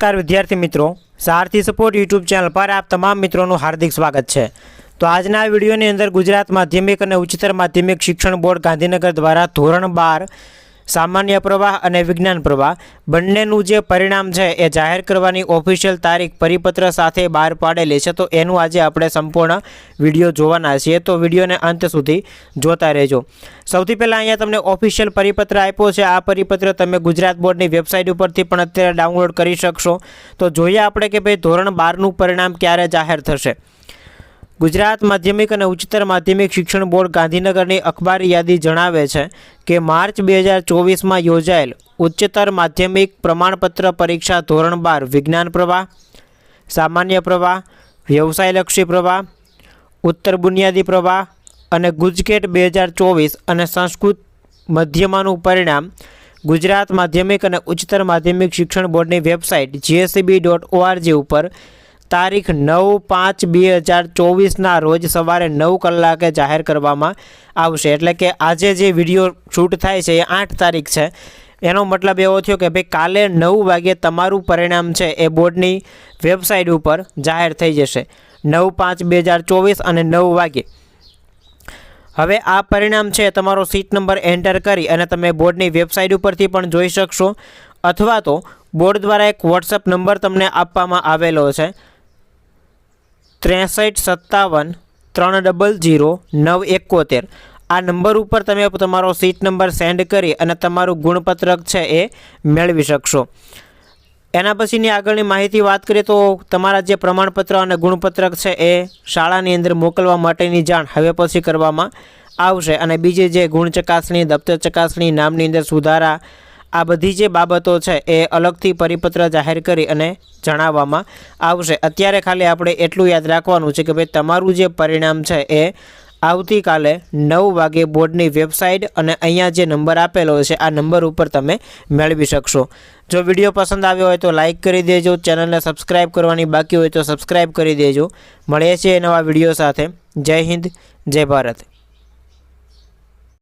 नमस्कार विद्यार्थी मित्रों, सारथी सपोर्ट यूट्यूब चैनल पर आप तमाम मित्रों નું हार्दिक स्वागत है। तो आज आ वीडियोनी अंदर गुजरात माध्यमिक और उच्चतर माध्यमिक शिक्षण बोर्ड गांधीनगर द्वारा धोरण 12 सामान्य प्रवाह और विज्ञान प्रवाह बंनेનું જે પરિણામ છે એ જાહેર કરવાની ઓફિશિયલ તારીખ પરિપત્ર સાથે બહાર પાડેલી છે। તો એનું આજે આપણે સંપૂર્ણ વિડીયો જોવાના છીએ, તો વિડીયોને અંત સુધી જોતા રહેજો। સૌથી પહેલાં અહીંયા તમને ઓફિશિયલ પરિપત્ર આપ્યો છે। આ પરિપત્ર તમે ગુજરાત બોર્ડની વેબસાઇટ ઉપરથી પણ અત્યારે ડાઉનલોડ કરી શકશો। તો જોઈએ આપણે કે ભાઈ ધોરણ 12નું પરિણામ ક્યારે જાહેર થશે। गुजरात माध्यमिक और उच्चतर माध्यमिक शिक्षण बोर्ड गांधीनगर की अखबार यादी जणावे छे कि मार्च 2024 में योजायेल उच्चतर माध्यमिक प्रमाणपत्र परीक्षा धोरण 12 विज्ञान प्रवाह, सामान्य प्रवाह, व्यवसायलक्षी प्रवाह, उत्तर बुनियादी प्रवाह और गुजकेट 2024 और संस्कृत मध्यमाનું परिणाम गुजरात माध्यमिक और उच्चतर माध्यमिक शिक्षण बोर्ड की वेबसाइट GSEB.org पर तारीख 9/5/2024 रोज सवारे 9 कलाके जाहिर करवामां आवशे। एटले के आजे जे विडियो शूट थाय छे 8 तारीख है, एनो मतलब एवो थयो कि भाई काले 9 वागे तमारुं परिणाम है ए बोर्डनी वेबसाइट पर जाहिर थई जशे। 9/5/2024 और 9 वागे हवे आ परिणाम है तमारो सीट नंबर एंटर करी अने तमे बोर्डनी वेबसाइट परथी पण जोई शकशो, अथवा तो बोर्ड द्वारा एक वॉट्सएप नंबर तमने आपवामां आवेलो छे 6357 300 971। आ नंबर पर तमे तमारो सीट नंबर सेंड करी अने तमारुं गुणपत्रक छे ए मेळवी शकशो। एना पछीनी आगळनी माहिती वात करीए तो तमारा जे प्रमाणपत्र अने गुणपत्रक छे ए शाळानी अंदर मोकलवा माटेनी जाण हवे पछी करवामां आवशे। अने बीजी जे गुण चकासणी, दफ्तर चकासणी, नामनी अंदर सुधारा, आ बधी जे बाबतो छे ए अलगथी परिपत्र जाहिर करी अने जणाववामां आवशे। अत्यारे खाली आपणे एटલું याद राखवानुं छे के भाई तमारुं जे परिणाम छे ए आवतीकाले 9 वागे बोर्डनी वेबसाइट अने अहींया जे नंबर आपेलो छे आ नंबर पर तमे मेळवी शकशो। जो विडियो पसंद आव्यो होय तो लाइक करी देजो, चेनलने सब्सक्राइब करवानी बाकी होय तो सब्सक्राइब करी देजो। मळीए छीए नवा विडियो साथे। जय हिंद, जय भारत।